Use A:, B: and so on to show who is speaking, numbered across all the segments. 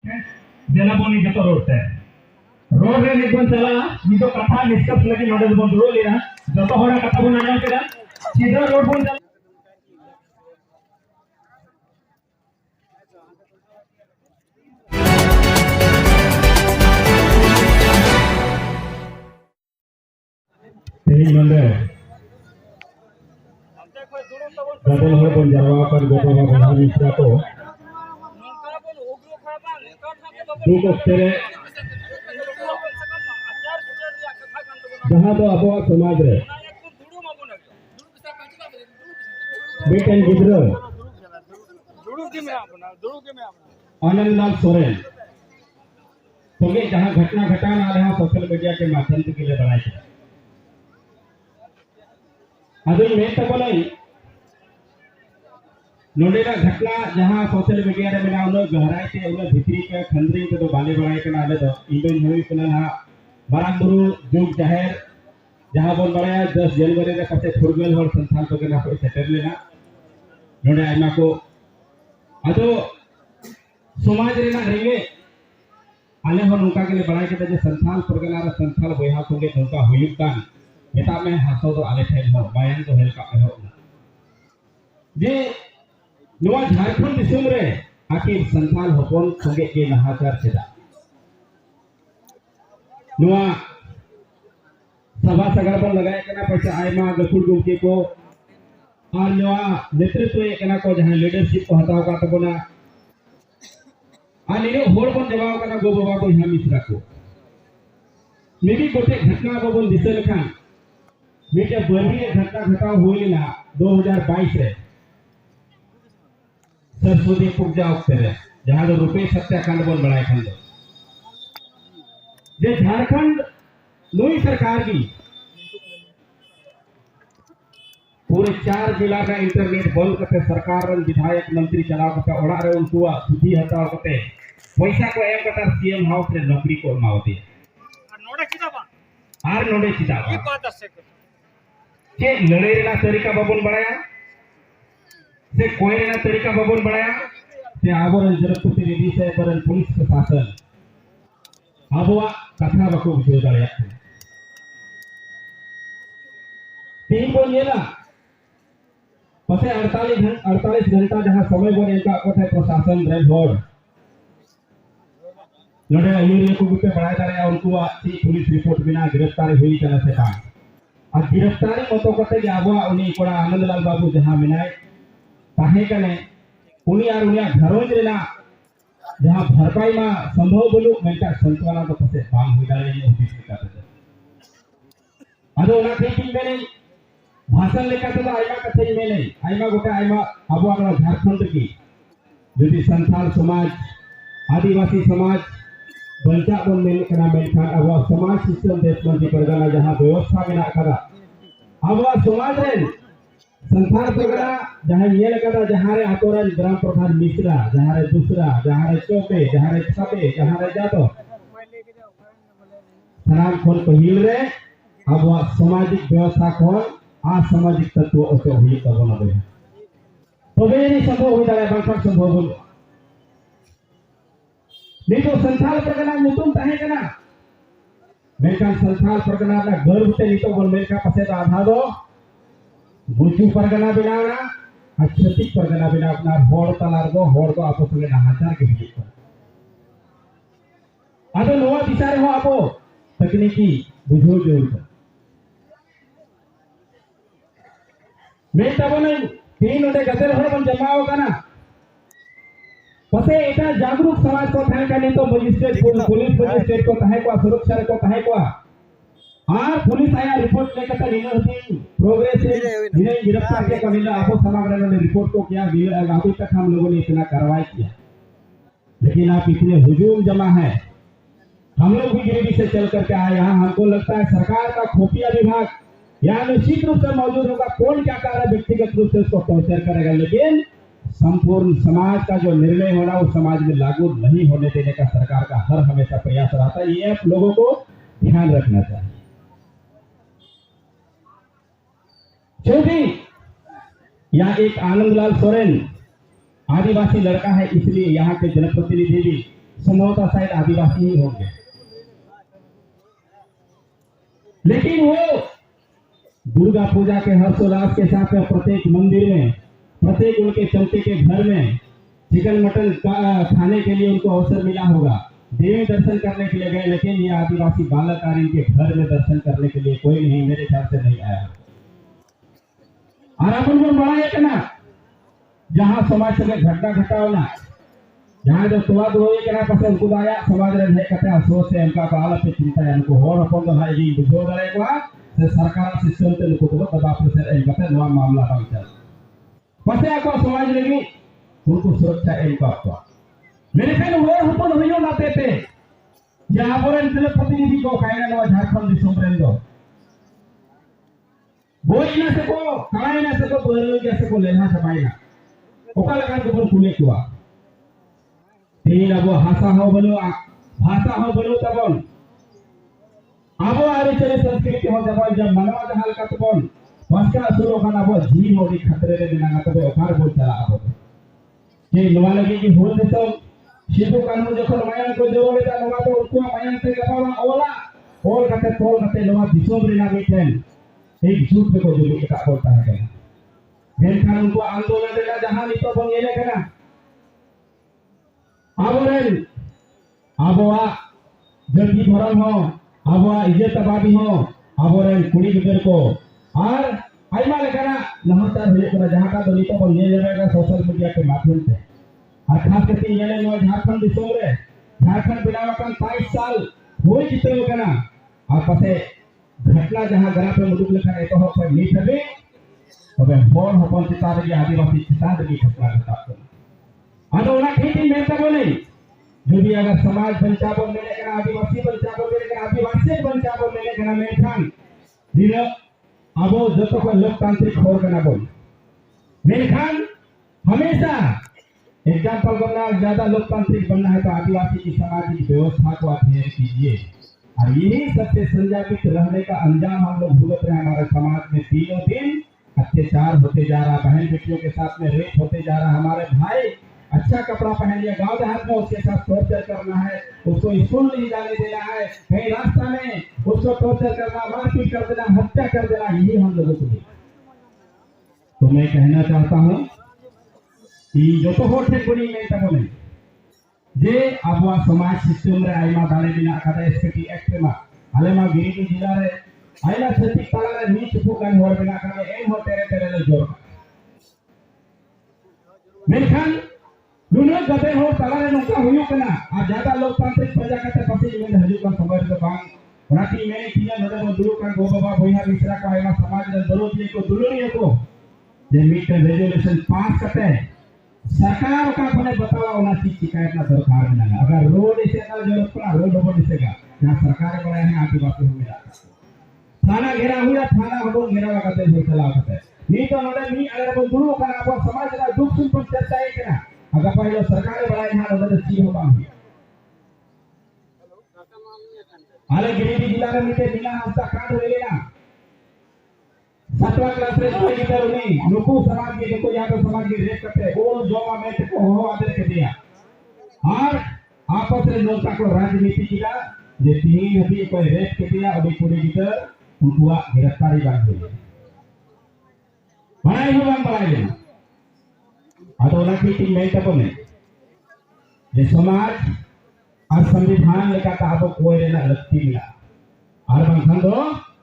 A: जेलाबोनी जतो रोड रे निबन चला नितो कथा डिस्कस लगी नोडे बन दुरो लेना जतो होरा कथा बन आजम केदा सीधा रोड बन चला तेरी मंदे गदल हो बन जरवा पर गोपा बना विश्रा को दुख तेरे जहाँ तो अबवा समाज रे बेटन गिद्र आनंदलाल सोरेन तोगे जहाँ घटना घटाना आ रहा सोशल मीडिया के माध्यम से किले बनाए थे अदुल में तो बोलाई नोडेला घटना जहाँ सोशल मीडिया रे मेना उन गहराई से उन भित्री के खंडरी के तो बाले बनाए के नाले तो इंडोन हुई के ना बारांबुरु जुग जाहिर जहाँ बोल बनाया 10 जनवरी रे कते फुरगल और संस्थान तो के ना कोई सेटर लेना नोडे आइमा को अदो समाज रे ना रेंगे आले हो नुका के लिए बनाए के जे संस्थान परगना रे संस्थान बयहा संगे नुका हुयुक कान मेता में हासो तो आले ठेल हो बयान तो हेल का हो जे नवा झारखंड दिसम रे आखिर संथाल होपन संगे के नहाचार चेदा नवा सभा सगर बन लगाए कना पैसा आयमा गकुल गुमके को और नवा नेतृत्व कना को जहां लीडरशिप को हटाव का तबना आ निनो होड़ बन देवाव कना गो बाबा को हम मिश्रा को मेबी गोटे घटना बबन दिसल खान मेटे बरही घटना घटाव होइला 2022 रे सरस्वती पूजा अवसर जहाँ तो रुपेश हत्याकांड बन बढ़ाए खंड जे झारखंड नई सरकार की पूरे 4 जिला का इंटरनेट बंद करते सरकार विधायक मंत्री चलाव करते ओड़ा रे उनको सुधी हटाव करते पैसा को एम करता सीएम हाउस रे नौकरी को मावती आर नोडे चिताबा ये बात से के लड़े रे ना तरीका बबन बढ़ाया से कोई ना तरीका बबन बढ़ाया से आबरन जनप्रतिनिधि से बरन पुलिस प्रशासन आबवा कथा बको विजय दाया तीन को येला पसे 48 घंटा जहां समय बने का कोठे प्रशासन रे बोर्ड लड़े यूरिया को पे बढ़ाया जा रहा है उनको अच्छी पुलिस रिपोर्ट बिना गिरफ्तारी हुई चला से काम और गिरफ्तारी मतो कते आबवा उनी कोड़ा आनंदलाल बाबू जहां मिनाय ताहे कने उनी आर उनिया घरोज रेना जहां भरपाई मा संभव बोलू मेंटा संतवाना तो पसे बांग हुई डाले ये ऑफिस के काते अदो ना ठीक में नहीं भाषण लेकर तो आइमा कथे में नहीं आइमा गोटा आइमा अब अपना झारखंड की यदि संथाल समाज आदिवासी समाज बंचा बन में कना मेंटा अब समाज सिस्टम देश मंत्री परगना जहां व्यवस्था में ना करा अब समाज रे संथाल परगना जहां ये लगा जहां रे आतोरन ग्राम प्रधान मिश्रा जहां रे दूसरा जहां रे चौपे जहां रे सबे जहां रे जातो सनाम खोल पहिल रे अब सामाजिक व्यवस्था खोल असामाजिक तत्व ओके हुई तबना दे तबे नहीं संभव हो जाए बांका संभव हो नहीं तो संथाल परगना मुतुम ताहे कना मेका संथाल परगना का गर्व से नहीं तो बोल मेका पसे का आधा दो बुचू परगना बिनाना अच्छी परगना बिना अपना होड़ तलार दो होड़ दो आपो संगे नहाचार के बीच पर आदो नवा विचार हो आपो तकनीकी बुझो जरूर मैं तब नहीं तीन उठे गदर हो बन जमाओ का ना पसे इतना जागरूक समाज को थाने का नहीं तो मजिस्ट्रेट पुलिस मजिस्ट्रेट को थाने को सुरक्षा को थाने को पुलिस आया रिपोर्ट लेकर तो नहीं होती प्रोग्रेस जिन्हें गिरफ्तार किया कमिला आपको समग्र ने रिपोर्ट को किया अभी तक हम लोगों ने इतना कार्रवाई किया लेकिन आप इतने हुजूम जमा है हम लोग भी गिरिडीह से चल करके आए यहाँ हमको लगता है सरकार का खुफिया विभाग यहाँ निश्चित रूप से मौजूद होगा कौन क्या कर रहा है व्यक्तिगत रूप से उसको टॉर्चर करेगा लेकिन संपूर्ण समाज का जो निर्णय होना वो समाज में लागू नहीं होने देने का सरकार का हर हमेशा प्रयास रहता है ये आप लोगों को ध्यान रखना चाहिए क्योंकि यहाँ एक आनंदलाल सोरेन आदिवासी लड़का है इसलिए यहाँ के जनप्रतिनिधि भी संभवतः शायद आदिवासी ही होंगे। लेकिन वो दुर्गा पूजा के हर्षोल्लास के साथ प्रत्येक मंदिर में, प्रत्येक उनके चौके के घर में चिकन मटन खाने के लिए उनको अवसर मिला होगा, देवी दर्शन करने के लिए गए। लेकिन ये आदिवासी बालक और इनके घर में दर्शन करने के लिए कोई नहीं, मेरे ख्याल से नहीं आया। और अपन को बड़ा एक ना जहां समाज से घटना घटाओ ना, जहां जो तुआ दो एक ना पसंद उनको आया समाज रे है कहते अफसोस से उनका बाल पे चिंता है उनको और अपन तो है जी बुझो करे को से सरकार सिस्टम ते उनको तो दबाव प्रेशर एम कहते नवा मामला बन चल पसे को समाज लगी उनको सुरक्षा एम का मेरे ख्याल वो अपन होयो नाते पे जहां पर इन प्रतिनिधि को खाएगा नवा झारखंड दिसम रे दो बोई ना सको कराई ना सको बोल के सको लेना समाइना ओका लगा को कुले कुआ तीन अब भाषा हो बनो तबन अब आरे चले संस्कृति हो जब मनवा जहाल का तबन वास्का सुरो खाना अब जी हो दी खतरे रे बिना तबे ओकार बोल चला अब के नवा लगे कि हो देतो सिद्धू कानून जखन मायन को जोड़े ता नवा तो उनको मायन से गपावा ओला और कते तोल कते नवा दिसोम रे ना मिटेन एक झूठ को जो का बोलता है मेनखान उनको आंदोलन देला जहां नितो बन येले कना आबोरेन आबोआ जल्दी भरल हो आबोआ इज्जत आबादी हो आबोरेन कुड़ी गिदर को और आइमा लेकना नहतर हुए कना जहां का तो नितो बन येले का सोशल मीडिया के माध्यम से और खास करके येले नो झारखंड दिसोम रे झारखंड बिलावकन 22 साल होई जिते कना और पसे घटना जहां गरा पे मुदुक लेखा एतो हो पर नी थबे तबे होर हपन चिता रे आदिवासी चिता रे घटना घटा आदो ना खेती में तब नहीं जो भी अगर समाज बंचाबो मेले कना आदिवासी बंचाबो मेले कना आदिवासी बंचाबो मेले कना मेनखान दिन अबो जतो को लोकतांत्रिक होर कना बोल मेनखान हमेशा एग्जांपल बनना ज्यादा लोकतांत्रिक बनना है तो आदिवासी की सामाजिक व्यवस्था को अध्ययन कीजिए और यही सबसे संजापित रहने का अंजाम हम लोग भुगत रहे हैं। हमारे समाज में दिनों दिन अत्याचार होते जा रहा, बहन बेटियों के साथ में रेप होते जा रहा, हमारे भाई अच्छा कपड़ा पहन लिया गांव देहात में उसके साथ टॉर्चर करना है, उसको स्कूल नहीं जाने देना है, कहीं रास्ता में उसको टॉर्चर करना, मारपीट कर देना, हत्या कर देना, यही हम लोगों को है। तो मैं कहना चाहता हूँ कि जो तो होठे कुड़ी में तब नहीं जे आबुआ समाज सिस्टम रे आइमा दाले बिना कदा एसपीटी एक्ट में आलेमा गिरिडीह जिला रे आइला सती ताला रे नीच फुकान होर बिना कदा एम हो तेरे तेरे ले जोर मेनखान दुनिया गबे हो ताला रे नोका हुयो कना आ ज्यादा लोकतांत्रिक प्रजा कते पति में हजू का समय तो बांग राती में किया नडे में दुलु का गो बाबा भैया मिश्रा का आइमा समाज रे दरोजी को दुलुनी को जे मीट रेजोल्यूशन पास करते सरकार का अपने बतावा होना चीज शिकायत ना सरकार में ना अगर रोड इसे का जरूरत पड़ा रोड बन दिसेगा जहां सरकार बनाए हैं आदिवासी में मिला थाना घेरा हुआ थाना हम घेरा लगाते हो चला होता है नहीं तो नडे नहीं अगर वो दुलु का आप समाज का दुख सुन पर चर्चा है क्या अगर पहले सरकार बनाए हैं नडे चीज होता है आले गिरिडीह जिला में मिटे बिना हस्ता कांड ले लेना 7वां क्लास रे कोई इधर नहीं नुकु समाज के देखो यहाँ पे समाज के रेप करते हैं वो जोमा में को हो आदर के दिया और आपस में नोटा को राजनीति किया जे तीन अभी कोई रेप के दिया अभी पूरे इधर उनको गिरफ्तारी बात हुई बनाए लेना अतो ना की टीम में तब में जे समाज और संविधान लेकर ताबो कोई रहना लगती मिला और बंधन दो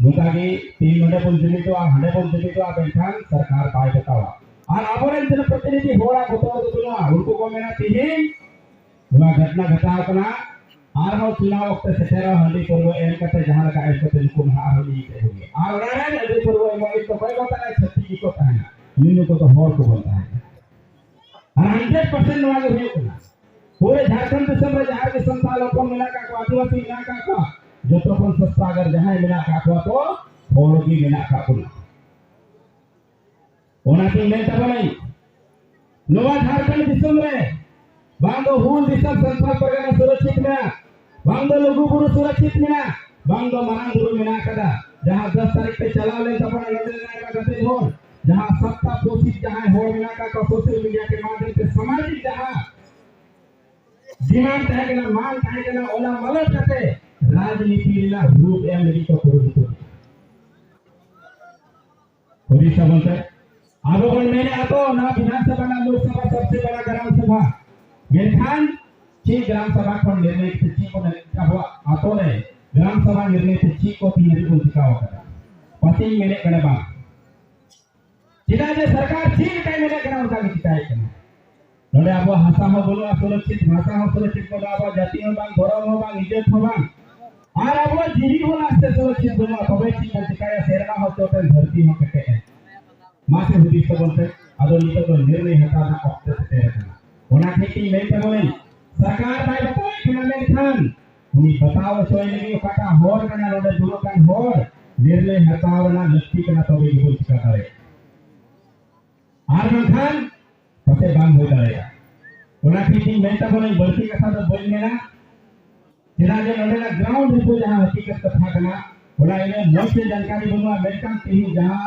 A: नुकागी 3 घंटे पुल जुली तो आ 100 पुल जुली तो आ बैठान सरकार पाए बतावा और अबोरेन जन प्रतिनिधि होड़ा गोतो दुना उनको को मेना तीन हुआ घटना घटा अपना आर नो चुनाव वक्त से तेरा हंडी करबो एम कते जहां लगा ऐसे तो इनको हार होली के होगी और राणा हंडी करबो एम तो कोई बता नहीं छत्ती की को कहना यूनो को तो होर को बोलता है और 100% वाले हुए ना पूरे झारखंड में सब जहां के संतालों को मिला का आदिवासी इलाका का जो तो कौन सस्ता अगर जहां मिला का तो होगी मिला का पुना ओना की में तब नहीं नवा झारखंड दिसम रे बांगो हुल दिसम संथाल परगना सुरक्षित में बांगो लोगु गुरु सुरक्षित में बांगो महान गुरु में ना कदा जहां 10 तारीख पे चला ले तब नजर का गति हो जहां सत्ता पोषित जहां हो मिला का सोशल मीडिया के माध्यम से सामाजिक जहां डिमांड तहे कना मान तहे कना ओला मलट कते राजनीति रिना रूप एम लगी को कुरुतु ओडिशा बनते अब बन मैंने आतो ना विधानसभा ना लोकसभा सबसे बड़ा ग्राम सभा मेनखान ची ग्राम सभा को निर्णय ची को अब आतो ने ग्राम सभा निर्णय ची को तीन को दिखाओ करा पति मेरे कने बा जिना जे सरकार ची काय मेरे ग्राम का दिखाए कना नोडे अब भाषा हो बोलो सुरक्षित भाषा हो सुरक्षित को अब जाति हो बांग धर्म हो बांग इज्जत हो बांग और अब जीवी हो नास्ते सुरक्षित बोलो तबे ची को दिखाया शेरना हो तो धरती हो कटे है मासे हुदी से बोलते अदो नितो तो निर्णय हटा ना ऑप्ट से रहना ओना खेती नहीं तो बोले सरकार भाई बताओ कना में खान उनी बताओ सोय लगी काटा होर कना नोडे जुरो कान होर निर्णय हटावना लक्ष्मी कना तबे बोल चिका करे आर खान पते बांग हो जाएगा ओना खेती में तो बोले बढ़ती कथा तो बोल मेना जिना जे नोडे ना ग्राउंड रिपोर्ट जहां हकीकत कथा कना ओना इने मोटे जानकारी बनवा मेरकान तेही जहां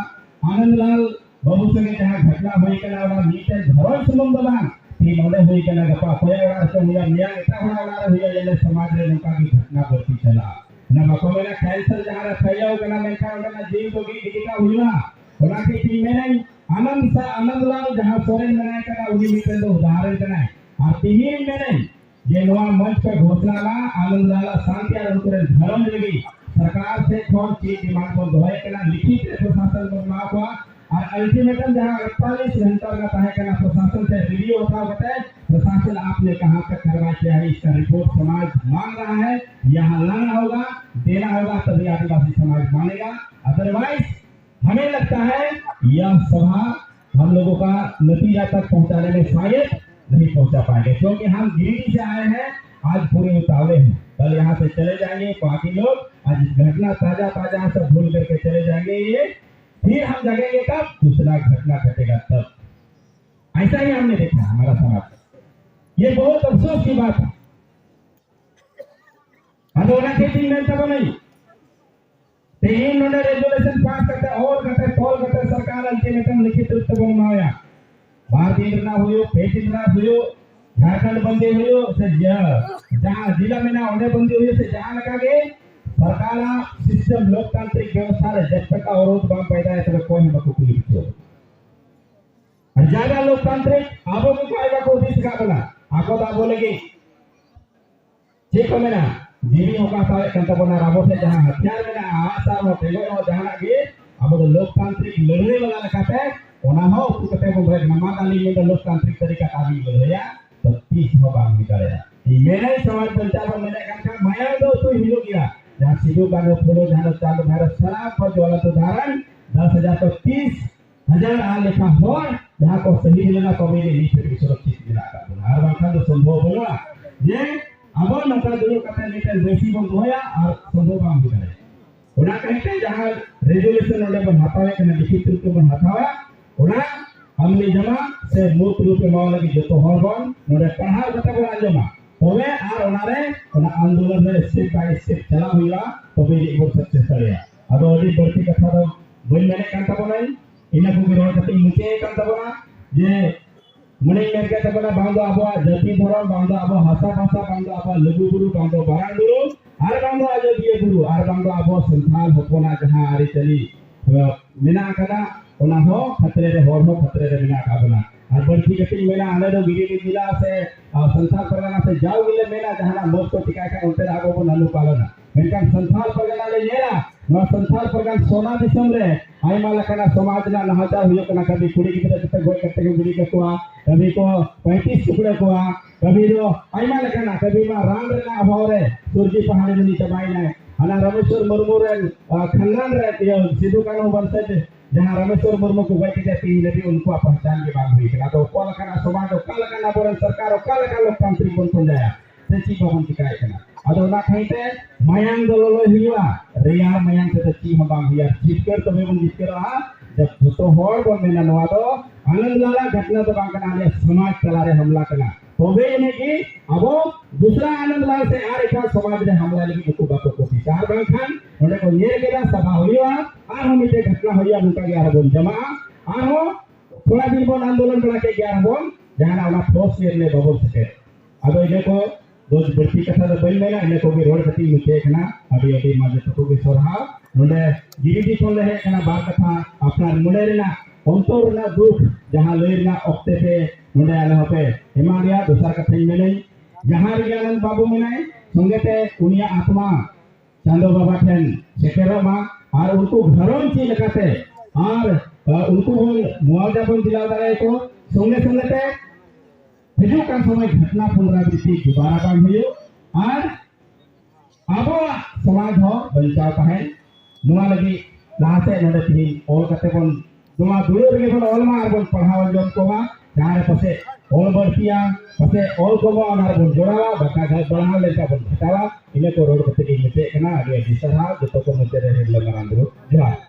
A: आनंदलाल बाबू संगे जहां घटना हुई कना ओना मीटे धरन संबंध बांग ती नोडे हुई कना गपा कोया से हुआ मिया एटा होना हुई ये समाज रे नौका की घटना बढ़ती चला ना बापा मेरा कैंसर जहां थयो कना मेका ओना जीव को की दिका हुआ ओना की ती में आनंदलाल जहां सोरेन बनाए कना उनी मीटे दो उदाहरण कना और तीन में जे नवा मंच पे घोषणा ला आनंदलाल शांति और उनके धर्म लगी सरकार से कौन चीज डिमांड को दोहराए कना लिखित प्रशासन को माफ हुआ और अल्टीमेटम जहां 48 घंटा का तय करना प्रशासन से रिव्यू होता बताए प्रशासन आपने कहां तक करवा किया है इसका रिपोर्ट समाज मांग रहा है यहां लाना होगा देना होगा तभी आदिवासी समाज मानेगा अदरवाइज हमें लगता है यह सभा हम लोगों का नतीजा तक पहुंचाने में शायद नहीं पहुंचा पाएंगे क्योंकि हम गिरिडीह से आए हैं आज पूरे उतावले हैं कल यहाँ से चले जाएंगे बाकी लोग आज घटना ताजा सब भूल करके चले जाएंगे ये फिर हम जगेंगे तब दूसरा घटना घटेगा तब ऐसा ही हमने देखा हमारा समाज ये बहुत अफसोस की बात है अदोना खेती में तब नहीं तीन नोडे रेजुलेशन पास करते और करते टोल करते सरकार अल्टीमेटम लिखित रूप से बनवाया भारतीय ना हुयो पेटिन ना हुयो झारखंड बंदी हुयो से जहां जिला में ना ओंडे बंदी हुयो से जहां लगा के सरकार सिस्टम लोकतांत्रिक व्यवस्था रे जब तक अवरोध बाम पैदा है तो कोई हमको कुछ नहीं और ज्यादा लोकतांत्रिक आबो को आएगा को दिस का बना आको दा बोलेगी ठीक है मेरा जीवी होगा सारे कंतबना राबो से जहां हथियार में ना आशा हो तेलो जहां लगे अब तो लोकतांत्रिक लड़ने वाला लगाता है ओना हो तो कते को ब्रेक नमा डाली में लोकतांत्रिक तरीका काबी लड़या तो 30 हो बांग निकलया ई मेरे समाज पंचायत में मैंने कहा माया दो तो हिलो किया जहां सिद्धू बानो फुलो जहां चालू भारत शराब पर ज्वलंत उदाहरण 10,000 तो 30,000 आ लेखा हो जहां को सही मिलना तो मेरे नीचे की सुरक्षित मिला का हर बात तो संभव बोला ये अब नका दुनो कते नीचे बेसी बन होया और संभव बांग निकले ओना कहते जहां रेजुलेशन ओले बन हटावे के लिखित रूप में हटावा ओना हमने जमा से मूर्त रूप में मावला की जो हर बन नोडे पढ़ा बता को आंजमा तबे आर ओनारे ओना आंदोलन रे स्टेप बाय स्टेप चला हुआ तबे एक सक्सेस करिया अदो अडी बढ़ती कथा दो बोल मैंने कांता बनाई इना को रोड कति मुके कांता बना जे मने मेरके तबना बांधो आबो जाति धर्म बांधो आबो भाषा बांधो आबो लघु गुरु बांधो बारान गुरु आर बांधो आज दिए गुरु आर बांधो आबो संथाल होपना जहां आरी चली मिना कदा ओना हो खतरे रे होर हो खतरे रे मिना का बना और बढ़ती गति मेला आने दो गिरिडीह जिला से संथाल परगना से जाओ गिले मेला जहां लोग को टिका का उनते आगो को नालू पालना मेनकान संथाल परगना ले नेरा न संथाल परगना सोना दिसम रे आई माला कना समाज ना नहाता हुयो कना कभी कुड़ी की तरह तक गोय करते गुड़ी के को कभी को 35 टुकड़े को कभी जो आई माला कना कभी मा राम रे ना भौरे सूरजी पहाड़ी में नीचे बाई ना हना रमेश्वर मुर्मू रे खंडान रे सिद्धू कानो बनसे जहां रमेश्वर मुर्मू को बैठ के तीन नदी उनको पहचान के बात हुई ना तो कल कना समाज कल कना बोरन सरकार कल कल लोकतांत्रिक बन को जाया सेची भवन टिकाय कना अदो ना खाइते मयांग दलोलो हिवा रिया मयांग से ची हम बांग हिया जितकर तबे बन जितकर रहा जब तो होर बन मेना नवा तो आनंद लाला घटना तो बांग कना ले समाज चला रे हमला कना तबे ने कि अब दूसरा आनंद लाल से आ रेखा समाज रे हमला लगी को बात को विचार बांग खान ओने को ये गेला सभा हुआ आ हम इते घटना होया उनका 11 बन जमा आ हो थोड़ा दिन बन आंदोलन बना के 11 बन जहां ना ठोस निर्णय बबल सके अब देखो दोज बढ़ती कथा दो बन मेना इने को भी रोड कती मुचे कना अभी अभी माजे तो को सोरहा नोडे गिरिडी कोन ले कना बार कथा अपना मुडे रेना अंतर ना दुख जहां लेना ऑक्टे पे नोडे आले होपे हिमालय दोसर कथा मेने जहां रियानंद बाबू मेनाय संगेते उनिया आत्मा चांदो बाबा ठेन सेकेरमा और उनको घरों की लगाते और उनको मुआवजा बन दिला दारे को संगे संगते हिजू का समय घटना पुनरावृत्ति दोबारा बांग हुई और अब समाज हो बचाव तहन नुआ लगी लाते नोडे तीन ऑल कते बन दुआ दुरे रे बन ऑल मा और बन पढ़ाव जन को मा जहां पसे ऑल बरतिया पसे ऑल को मा और बन जोड़ावा बका घर बढ़ा लेका बन घटावा इने को रोड कते के मिटे कना आगे दिसरा जतो को मते रे लमरांदरो जवाब